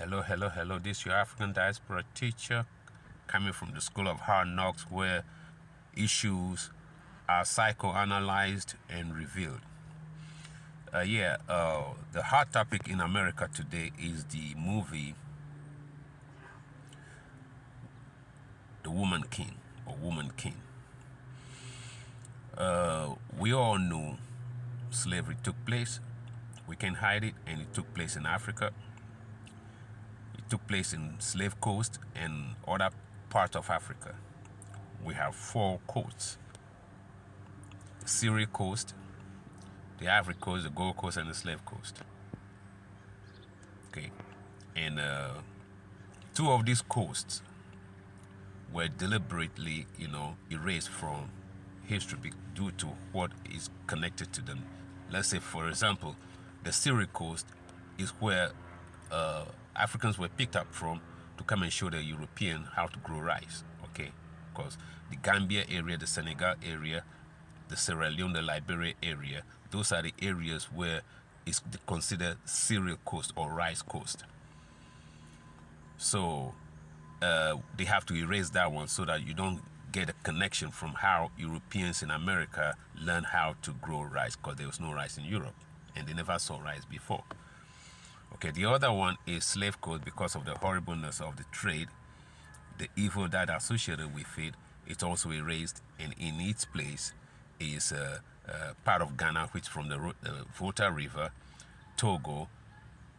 Hello, hello, hello. This is your African diaspora teacher coming from the School of Hard Knocks, where issues are psychoanalyzed and revealed. The hot topic in America today is the movie The Woman King or Woman King. We all know slavery took place. We can't hide it, and it took place in Africa. It took place in Slave Coast and other parts of Africa. We have four coasts: the Syria Coast, the Ivory Coast, the Gold Coast, and the Slave Coast. Okay, and two of these coasts were deliberately, erased from history due to what is connected to them. Let's say, for example, the Syria Coast is where Africans were picked up from to come and show the European how to grow rice. Okay, because the Gambia area, the Senegal area, the Sierra Leone, the Liberia area, those are the areas where it's considered cereal coast or rice coast. So they have to erase that one so that you don't get a connection from how Europeans in America learned how to grow rice, because there was no rice in Europe and they never saw rice before. Okay, the other one is slave coast because of the horribleness of the trade, the evil that associated with it. It's also erased, and in its place is part of Ghana, which from the Volta River, Togo,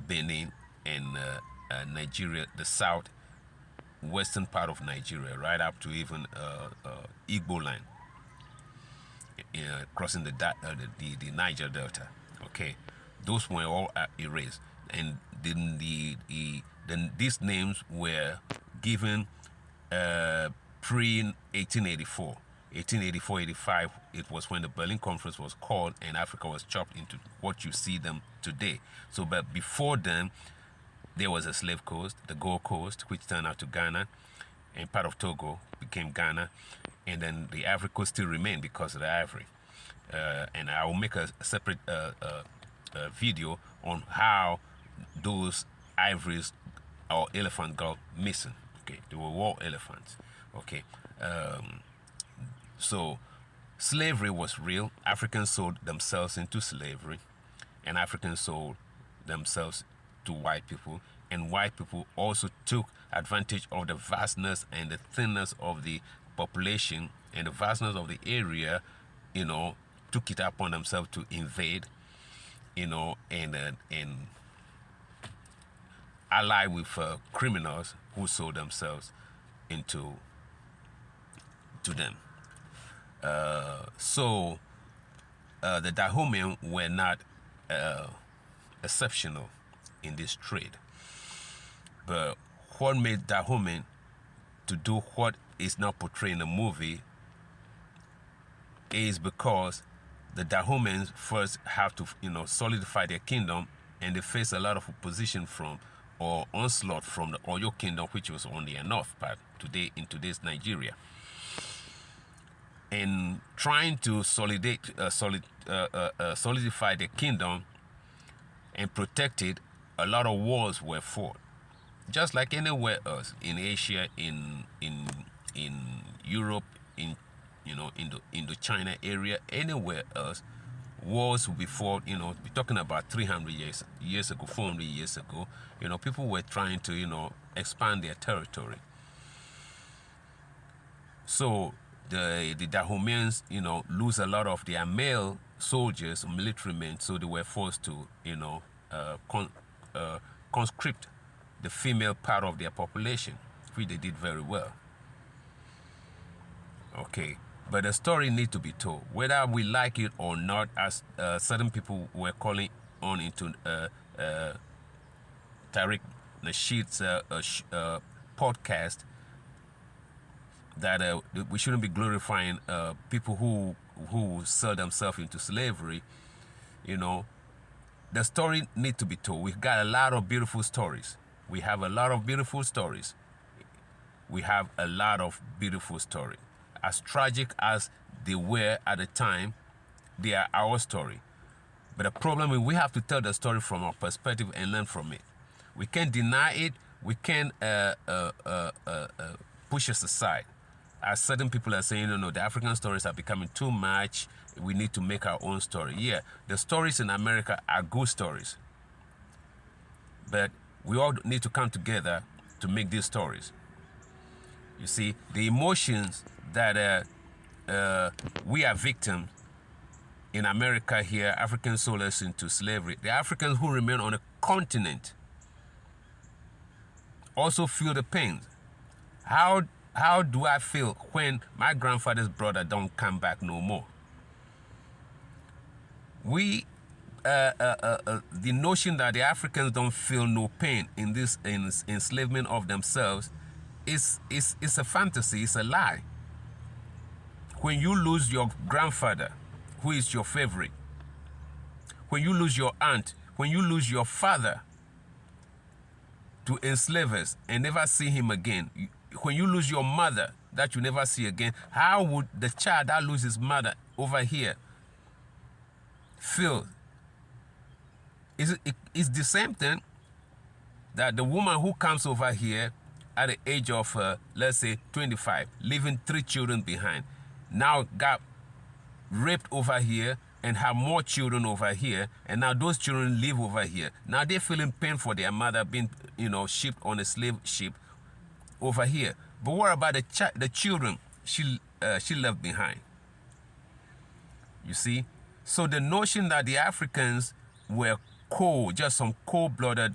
Benin, and Nigeria, the south western part of Nigeria, right up to even Igbo line, crossing the Niger Delta. Okay, those were all erased, and then these names were given pre 1884. 1884-85, it was when the Berlin Conference was called and Africa was chopped into what you see them today. So, but before then, there was a slave coast, the Gold Coast, which turned out to Ghana, and part of Togo became Ghana, and then the Ivory Coast still remained because of the ivory. And I will make a separate video on how those ivories or elephants got missing. Okay, they were war elephants. Okay, so slavery was real. Africans sold themselves into slavery, and Africans sold themselves to white people, and white people also took advantage of the vastness and the thinness of the population and the vastness of the area, took it upon themselves to invade, and ally with criminals who sold themselves into them. So the Dahomean were not exceptional in this trade. But what made Dahomean to do what is not portrayed in the movie is because the Dahomeans first have to, solidify their kingdom, and they face a lot of opposition from or onslaught from the Oyo kingdom, which was on their north part in today's Nigeria. And trying to solidify the kingdom and protect it, a lot of wars were fought, just like anywhere else in Asia, in Europe, in the China area, anywhere else. Wars will be fought. We're talking about 300 years ago, 400 years ago. People were trying to expand their territory. So the Dahomeans lose a lot of their male soldiers, military men, so they were forced to conscript the female part of their population, which they did very well. Okay, but the story needs to be told, whether we like it or not. As certain people were calling on into Tariq Nasheed's podcast, that we shouldn't be glorifying people who sell themselves into slavery. The story needs to be told. We've got a lot of beautiful stories. We have a lot of beautiful stories. As tragic as they were at the time, they are our story. But the problem is we have to tell the story from our perspective and learn from it. We can't deny it. We can't push us aside. As certain people are saying, no, the African stories are becoming too much. We need to make our own story. Yeah, the stories in America are good stories. But we all need to come together to make these stories. You see, the emotions that we are victims in America here, Africans sold us into slavery. The Africans who remain on a continent also feel the pains. How do I feel when my grandfather's brother don't come back no more? The notion that the Africans don't feel no pain in this enslavement of themselves is a fantasy, it's a lie. When you lose your grandfather, who is your favorite, when you lose your aunt, when you lose your father to enslavers and never see him again, when you lose your mother that you never see again, how would the child that loses his mother over here feel? It's the same thing that the woman who comes over here at the age of, let's say, 25, leaving 3 children behind, now got raped over here and have more children over here, and now those children live over here. Now they're feeling pain for their mother being, shipped on a slave ship over here. But what about the children she left behind? You see? So the notion that the Africans were just some cold-blooded,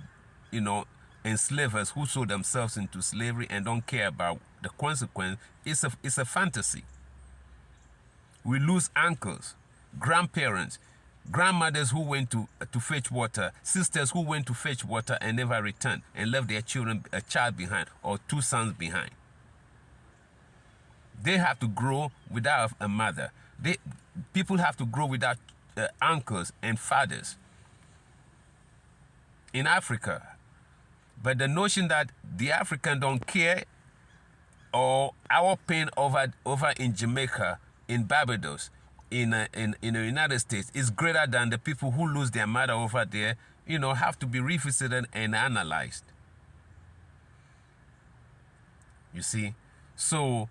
enslavers who sold themselves into slavery and don't care about the consequence, it's a fantasy. We lose uncles, grandparents, grandmothers who went to fetch water, sisters who went to fetch water and never returned and left their children, a child behind or 2 sons behind. They have to grow without a mother. People have to grow without uncles and fathers in Africa. But the notion that the African don't care, or our pain over in Jamaica, in Barbados, in the United States is greater than the people who lose their mother over there, have to be revisited and analyzed. You see? So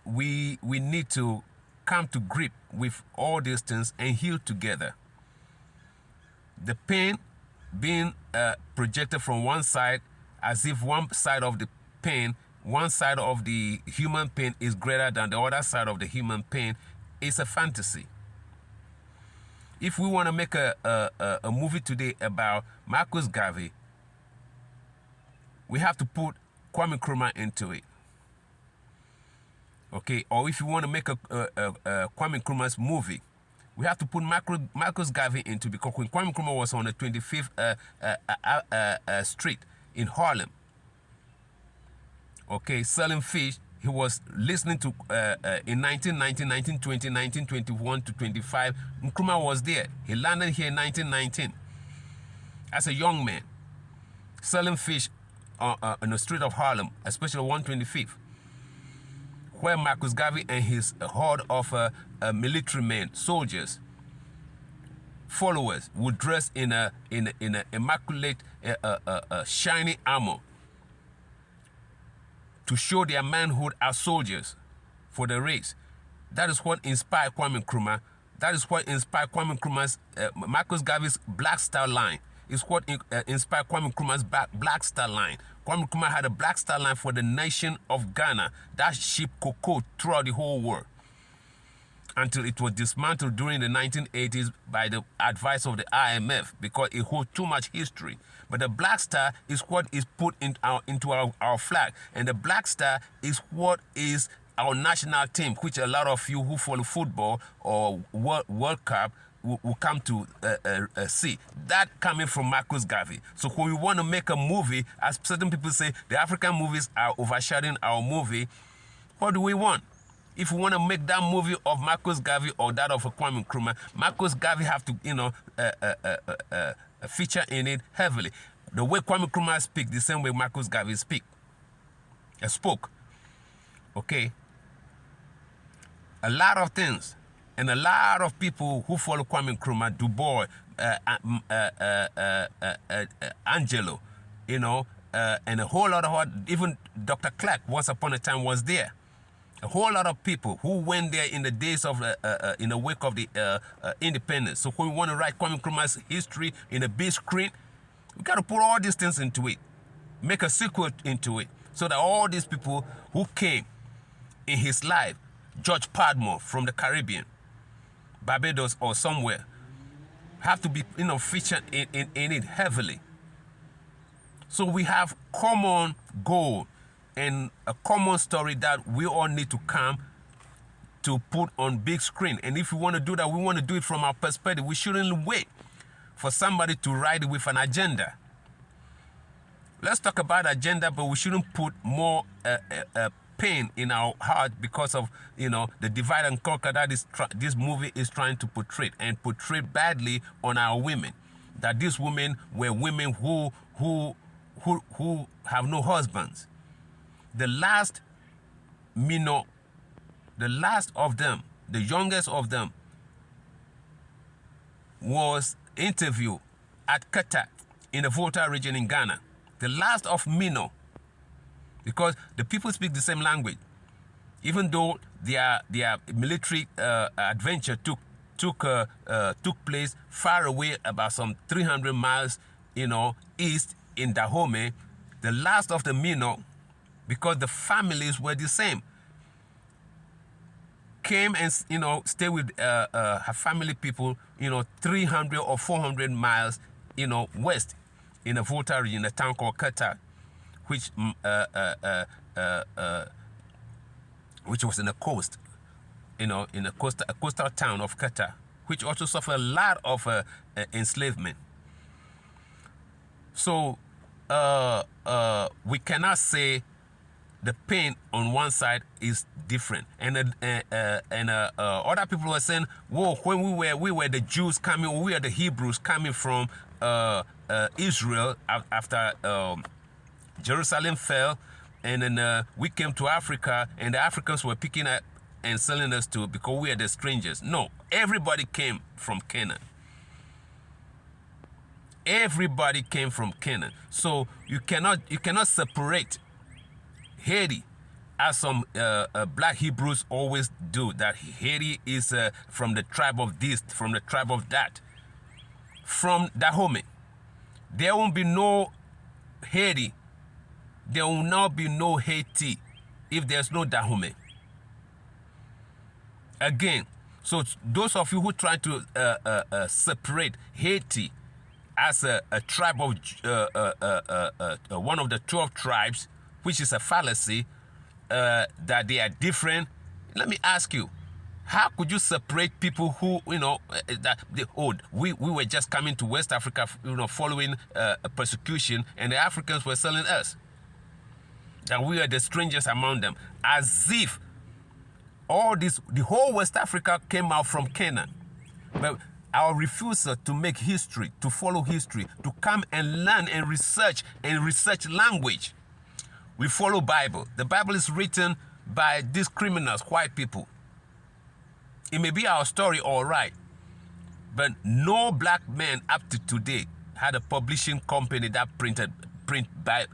we need to come to grip with all these things and heal together. The pain being projected from one side, as if one side of the pain, one side of the human pain is greater than the other side of the human pain, is a fantasy. If we want to make a movie today about Marcus Garvey, we have to put Kwame Nkrumah into it. Okay, or if you want to make a Kwame Nkrumah's movie, we have to put Marcus Garvey into, because when Kwame Nkrumah was on the 25th Street in Harlem, okay, selling fish, he was listening to, in 1919, 1920, 1921 to 25, Nkrumah was there. He landed here in 1919 as a young man, selling fish on the street of Harlem, especially 125th, where Marcus Garvey and his horde of military men, soldiers, followers, would dress in a immaculate, shiny armor to show their manhood as soldiers for the race. That is what inspired Kwame Nkrumah. That is what inspired Kwame Nkrumah's, Marcus Garvey's Black Star Line. It's what inspired Kwame Nkrumah's Black Star Line. Kwame Nkrumah had a Black Star Line for the nation of Ghana that shipped cocoa throughout the whole world, until it was dismantled during the 1980s by the advice of the IMF, because it holds too much history. But the Black Star is what is put into our flag. And the Black Star is what is our national team, which a lot of you who follow football or World Cup will come to see. That coming from Marcus Garvey. So when we want to make a movie, as certain people say, the African movies are overshadowing our movie, what do we want? If we want to make that movie of Marcus Garvey or that of Kwame Nkrumah, Marcus Garvey have to, feature in it heavily. The way Kwame Nkrumah speak, the same way Marcus Garvey spoke. Okay? A lot of things, and a lot of people who follow Kwame Nkrumah, Du Bois, Angelo, and a whole lot of, even Dr. Clark once upon a time was there. A whole lot of people who went there in the days of, in the wake of the independence. So when we want to write Kwame Nkrumah's history in a big screen, we got to put all these things into it, make a sequel into it, so that all these people who came in his life, George Padmore from the Caribbean, Barbados or somewhere, have to be featured in it heavily. So we have common goal and a common story that we all need to come to put on big screen. And if we want to do that, we want to do it from our perspective. We shouldn't wait for somebody to write it with an agenda. Let's talk about agenda, but we shouldn't put more pain in our heart because of the divide and conquer that this movie is trying to portray, and portray badly on our women. That these women were women who have no husbands. The last the last of them, the youngest of them, was interviewed at Kata in the Volta region in Ghana. The last of Mino, because the people speak the same language, even though their military adventure took place far away, about some 300 miles, east in Dahomey. The last of the Mino, because the families were the same, came and stay with her family people 300 or 400 miles west in the Volta region, a town called Qatar, which was in the coast, in a coastal town of Qatar, which also suffered a lot of enslavement. So we cannot say the pain on one side is different, and other people were saying, "Whoa, when we were the Jews coming, we are the Hebrews coming from Israel after Jerusalem fell, and then we came to Africa, and the Africans were picking up and selling us to because we are the strangers." No, everybody came from Canaan. Everybody came from Canaan. So you cannot separate Haiti, as some black Hebrews always do, that Haiti is from the tribe of this, from the tribe of that. From Dahomey, there won't be no Haiti. There will now be no Haiti if there's no Dahomey. Again, so those of you who try to separate Haiti as a tribe of one of the 12 tribes, which is a fallacy, that they are different. Let me ask you, how could you separate people who, we were just coming to West Africa, following persecution, and the Africans were selling us, that we are the strangers among them, as if the whole West Africa came out from Canaan. But our refusal to make history, to follow history, to come and learn and research language. We follow Bible. The Bible is written by these criminals, white people. It may be our story, all right, but no black man up to today had a publishing company that print a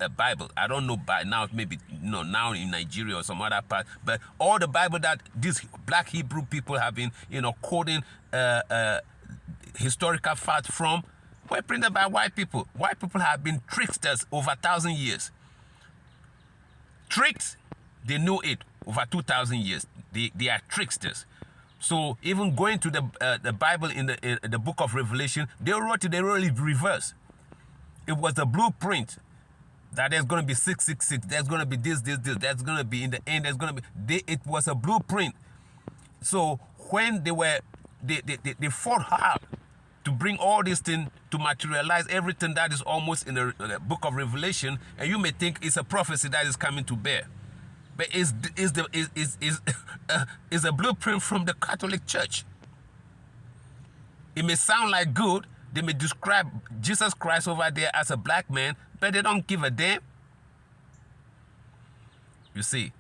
Bible. I don't know by now, maybe now in Nigeria or some other part, but all the Bible that these black Hebrew people have been quoting historical facts from were printed by white people. White people have been tricksters over 1,000 years. Tricked, they know it over 2,000 years. They are tricksters. So even going to the Bible in the book of Revelation, they wrote it reverse. It was the blueprint that there's going to be 666, there's going to be this, that's going to be in the end, there's going to be, it was a blueprint. So when they fought hard to bring all these things to materialize everything that is almost in the book of Revelation, and you may think it's a prophecy that is coming to bear. But is a blueprint from the Catholic Church. It may sound like good. They may describe Jesus Christ over there as a black man, but they don't give a damn. You see,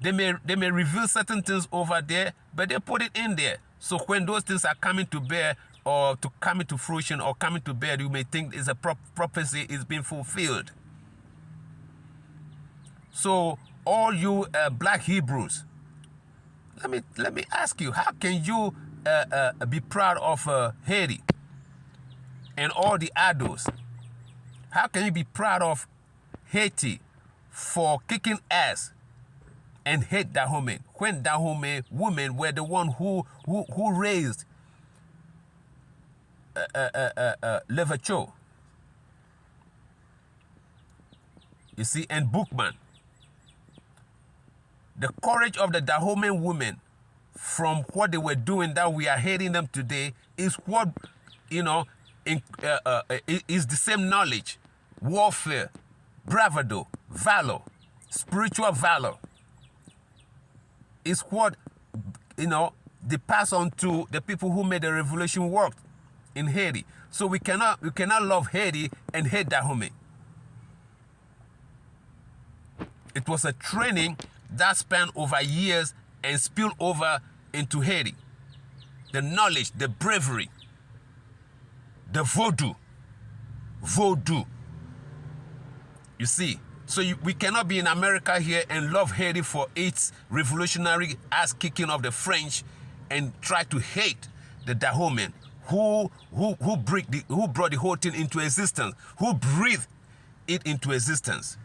they may reveal certain things over there, but they put it in there. So when those things are coming to bear or to come into fruition or coming to bed, you may think is a prophecy is being fulfilled. So all you black Hebrews, let me ask you, how can you be proud of Haiti and all the Ados? How can you be proud of Haiti for kicking ass and hate Dahomey when Dahomey women were the one who raised Levacho, you see, and Bookman? The courage of the Dahomey women from what they were doing that we are hating them today is what, you know, is the same knowledge, warfare, bravado, valor, spiritual valor. Is what, you know, they pass on to the people who made the revolution work in Haiti. So we cannot love Haiti and hate Dahomey. It was a training that spanned over years and spilled over into Haiti. The knowledge, the bravery, the voodoo. You see, so we cannot be in America here and love Haiti for its revolutionary ass kicking of the French and try to hate the Dahomey who brought the whole thing into existence, who breathed it into existence.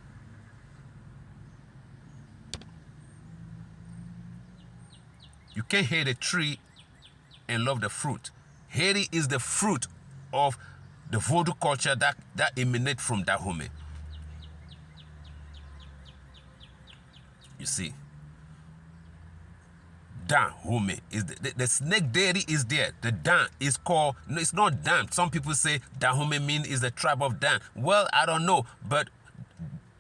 You can't hate a tree and love the fruit. Haiti is the fruit of the voodoo culture that emanates from Dahomey. You see, Dahomey is the snake deity is there. The Dan is called, no, it's not Dan. Some people say Dahomey means is the tribe of Dan. Well, I don't know, but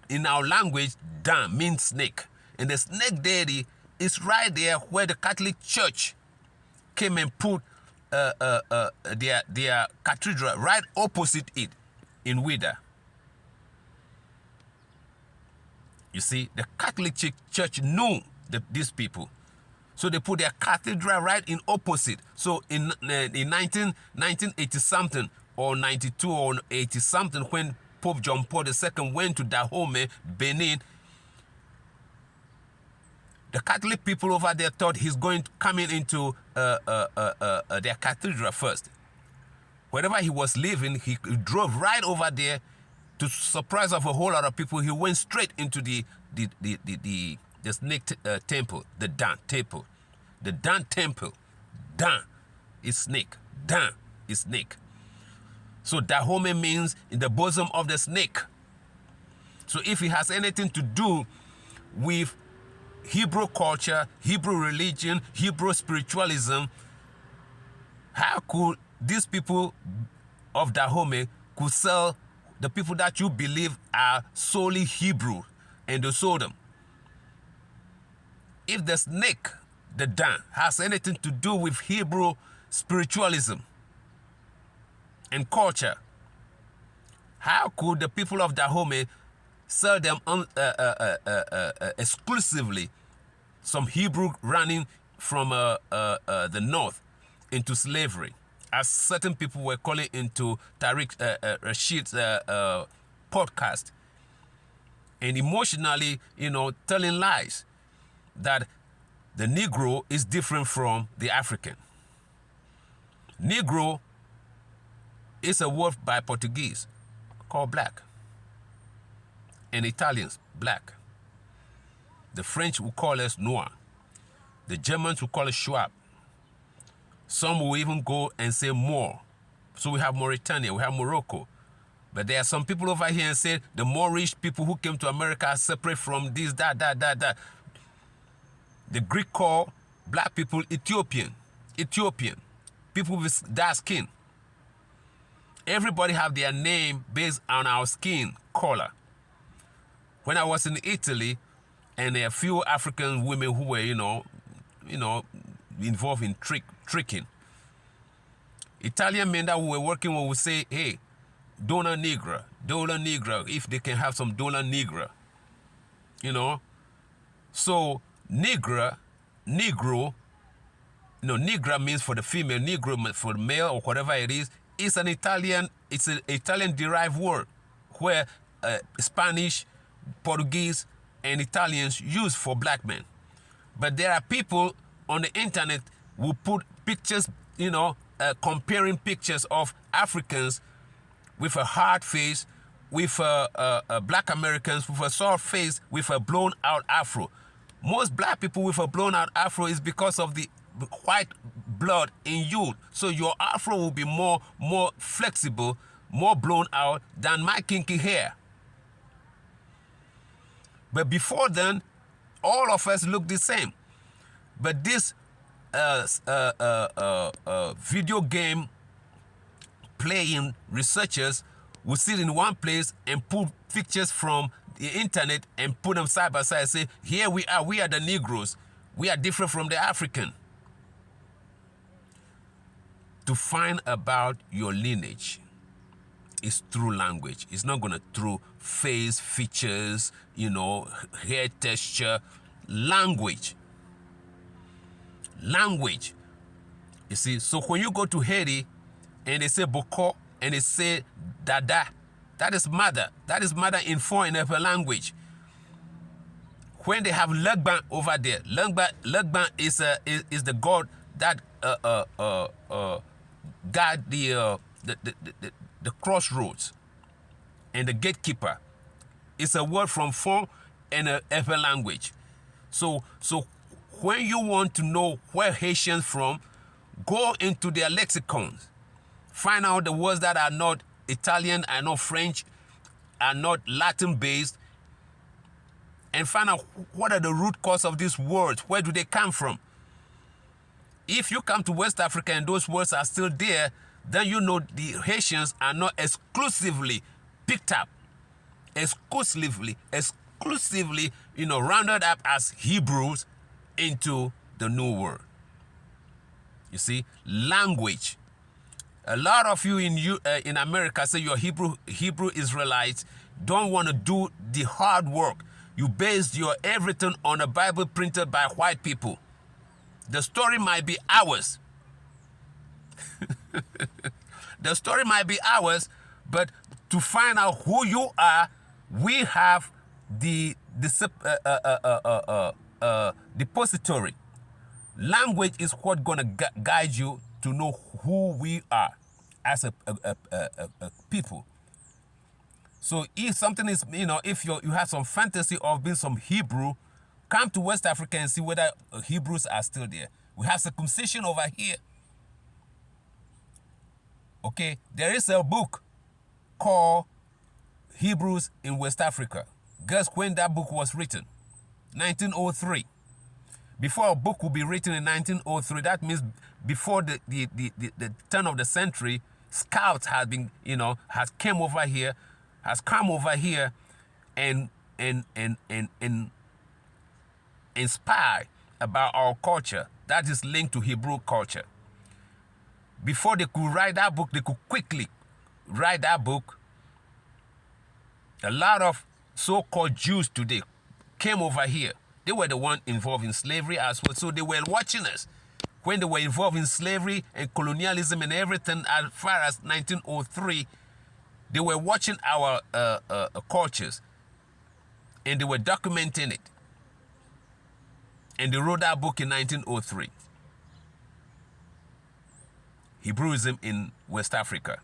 in our language, Dan means snake, and the snake deity is right there where the Catholic Church came and put their cathedral right opposite it in Ouida. You see, the Catholic Church knew these people. So they put their cathedral right in opposite. So in 1980-something or 92 or 80-something, when Pope John Paul II went to Dahomey, Benin, the Catholic people over there thought he's going to come into their cathedral first. Wherever he was living, he drove right over there. To surprise of a whole lot of people, he went straight into the snake temple, the Dan temple. The Dan temple. Dan is snake. Dan is snake. So Dahomey means in the bosom of the snake. So if it has anything to do with Hebrew culture, Hebrew religion, Hebrew spiritualism, how could these people of Dahomey could sell the people that you believe are solely Hebrew and they sold them? If the snake, the Dan, has anything to do with Hebrew spiritualism and culture, how could the people of Dahomey sell them exclusively some Hebrew running from the north into slavery, as certain people were calling into Tariq Nasheed's podcast, and emotionally, telling lies that the Negro is different from the African. Negro is a word by Portuguese called black, and Italians black. The French will call us noir. The Germans will call us Schwab. Some will even go and say more. So we have Mauritania, we have Morocco. But there are some people over here and say the Moorish people who came to America are separate from this, that. The Greek call black people Ethiopian. People with dark skin. Everybody have their name based on our skin color. When I was in Italy, and a few African women who were, involved in tricking. Italian men that we were working with would say, hey, Donna Negra, if they can have some Donna Negra. So Negro No, Negra means for the female, Negro for the male, or whatever it is. It's an Italian derived word where Spanish, Portuguese, and Italians use for black men. But there are people on the internet who put pictures, comparing pictures of Africans with a hard face, with black Americans with a soft face, with a blown out afro. Most black people with a blown out afro is because of the white blood in you. So your afro will be more flexible, more blown out than my kinky hair. But before then, all of us look the same. But this video game playing researchers will sit in one place and put pictures from the internet and put them side by side and say, here we are the Negroes. We are different from the African. To find about your lineage is through language. It's not going to through face, features, hair texture. Language. Language. You see, so when you go to Haiti and they say Boko and they say Dada, that is mother. That is mother in foreign language. When they have Legban over there, Legban is the god that guard the crossroads and the gatekeeper. It's a word from Fon and a Efe language. So when you want to know where Haitians from, go into their lexicons. Find out the words that are not Italian, are not French, are not Latin based, and find out what are the root cause of these words. Where do they come from? If you come to West Africa and those words are still there, then you know the Haitians are not exclusively picked up, exclusively, rounded up as Hebrews into the New World. You see, language. A lot of you in America say you're Hebrew Israelites, don't want to do the hard work. You base your everything on a Bible printed by white people. The story might be ours. The story might be ours, but to find out who you are, we have the depository. Language is what's going to guide you to know who we are as a people. So if something is, if you have some fantasy of being some Hebrew, come to West Africa and see whether Hebrews are still there. We have circumcision over here. Okay, there is a book called Hebrews in West Africa. Guess when that book was written? 1903. Before a book will be written in 1903, that means before the turn of the century, scouts has been, has come over here and inspired about our culture that is linked to Hebrew culture. Before they could write that book, they could quickly write that book. A lot of so-called Jews today came over here. They were the one involved in slavery as well. So they were watching us. When they were involved in slavery and colonialism and everything as far as 1903, they were watching our cultures. And they were documenting it. And they wrote that book in 1903. Hebrewism in West Africa.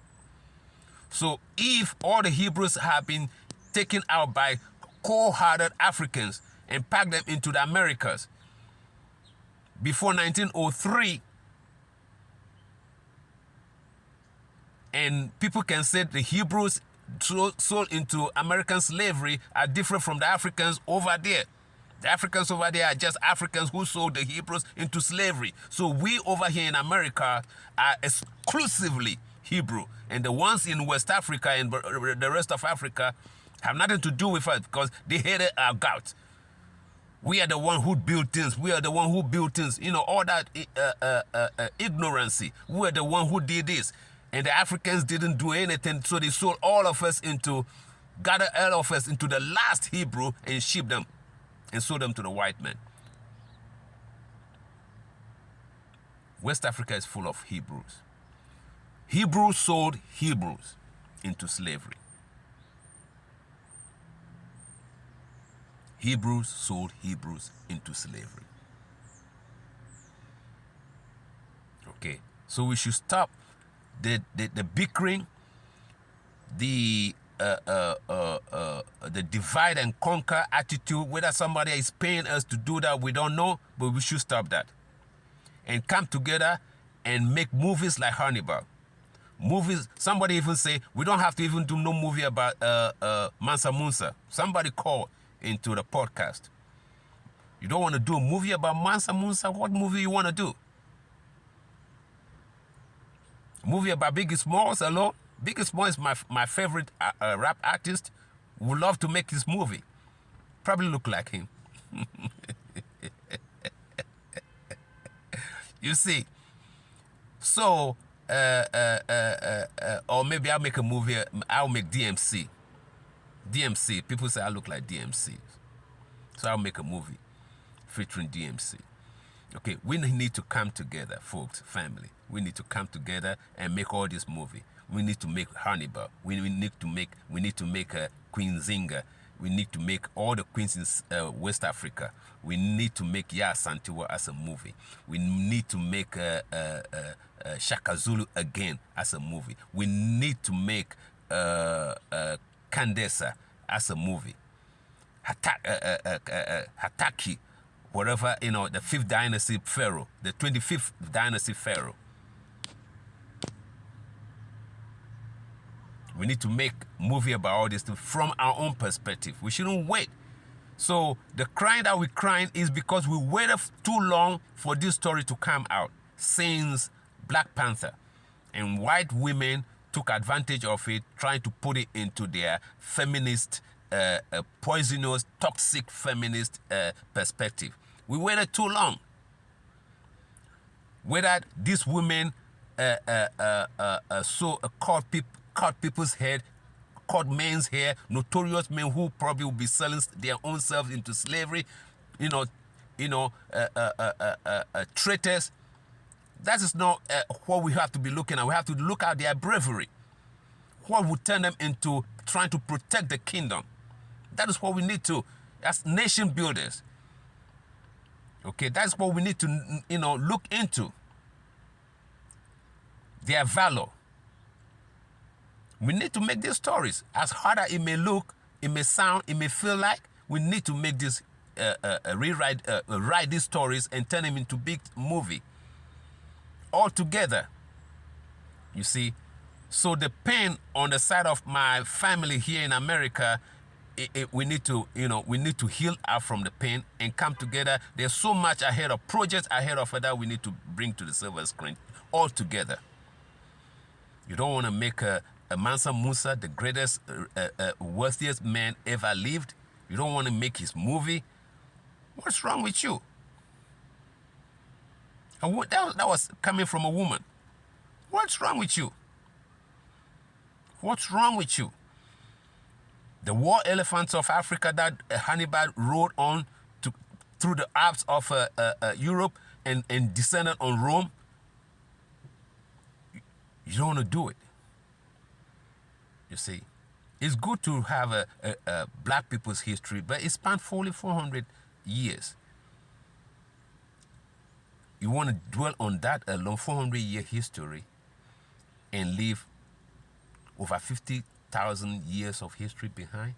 So if all the Hebrews have been taken out by cold-hearted Africans and packed them into the Americas before 1903, and people can say the Hebrews sold into American slavery are different from the Africans over there. The Africans over there are just Africans who sold the Hebrews into slavery. So we over here in America are exclusively Hebrew. And the ones in West Africa and the rest of Africa have nothing to do with us because they hated our gout. We are the one who built things. We are the one who built things. All that ignorancy. We are the one who did this. And the Africans didn't do anything. So they sold all of us gathered all of us into the last Hebrew and shipped them and sold them to the white man. West Africa is full of Hebrews. Hebrews sold Hebrews into slavery. Hebrews sold Hebrews into slavery. Okay, so we should stop the bickering, the divide and conquer attitude. Whether somebody is paying us to do that, we don't know, but we should stop that and come together and make movies like Hannibal. Movies, somebody even say, we don't have to even do no movie about Mansa Musa. Somebody call into the podcast. You don't want to do a movie about Mansa Musa? What movie you want to do? A movie about Biggie Smalls alone? Biggie Smalls is my favorite rap artist. Would love to make his movie. Probably look like him. You see? So, or maybe I'll make a movie, I'll make DMC. DMC, people say I look like DMC. So I'll make a movie featuring DMC. Okay, we need to come together, folks, family. We need to come together and make all this movie. We need to make Hannibal. We need to make Queen Zinga. We need to make all the queens in West Africa. We need to make Ya Santiwa as a movie. We need to make Shaka Zulu again as a movie. We need to make Kandesa as a movie. Hataki, whatever, the 5th dynasty pharaoh, the 25th dynasty pharaoh. We need to make movie about all this from our own perspective. We shouldn't wait. So the crying that we're crying is because we waited too long for this story to come out since Black Panther. And white women took advantage of it, trying to put it into their feminist, poisonous, toxic feminist perspective. We waited too long. Whether these women cut people's head, cut men's hair, notorious men who probably will be selling their own selves into slavery, traitors. That is not what we have to be looking at. We have to look at their bravery. What would turn them into trying to protect the kingdom. That is what we need to, as nation builders. Okay, that's what we need to, look into. Their valor. We need to make these stories. As hard as it may look, it may sound, it may feel like, we need to make this, write these stories and turn them into big movie. All together. You see? So the pain on the side of my family here in America, we need to, we need to heal out from the pain and come together. There's so much ahead of projects ahead of that we need to bring to the silver screen all together. You don't want to make a Mansa Musa the greatest, wealthiest man ever lived. You don't want to make his movie. What's wrong with you? And that was coming from a woman. What's wrong with you? What's wrong with you? The war elephants of Africa that Hannibal rode on through the Alps of Europe and descended on Rome. You don't want to do it. You see, it's good to have a black people's history, but it spanned fully 400 years. You want to dwell on that alone, 400-year history, and leave over 50,000 years of history behind?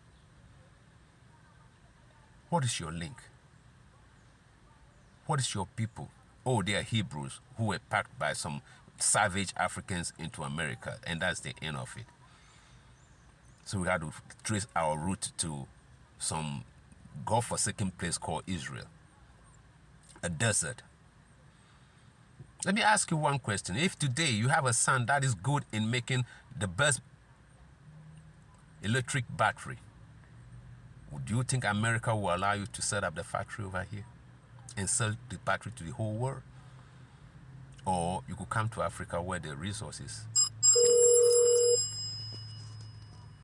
What is your link? What is your people? Oh, they are Hebrews who were packed by some savage Africans into America, and that's the end of it. So we had to trace our route to some God-forsaken place called Israel, a desert. Let me ask you one question. If today you have a son that is good in making the best electric battery, would you think America will allow you to set up the factory over here and sell the battery to the whole world? Or you could come to Africa where the resources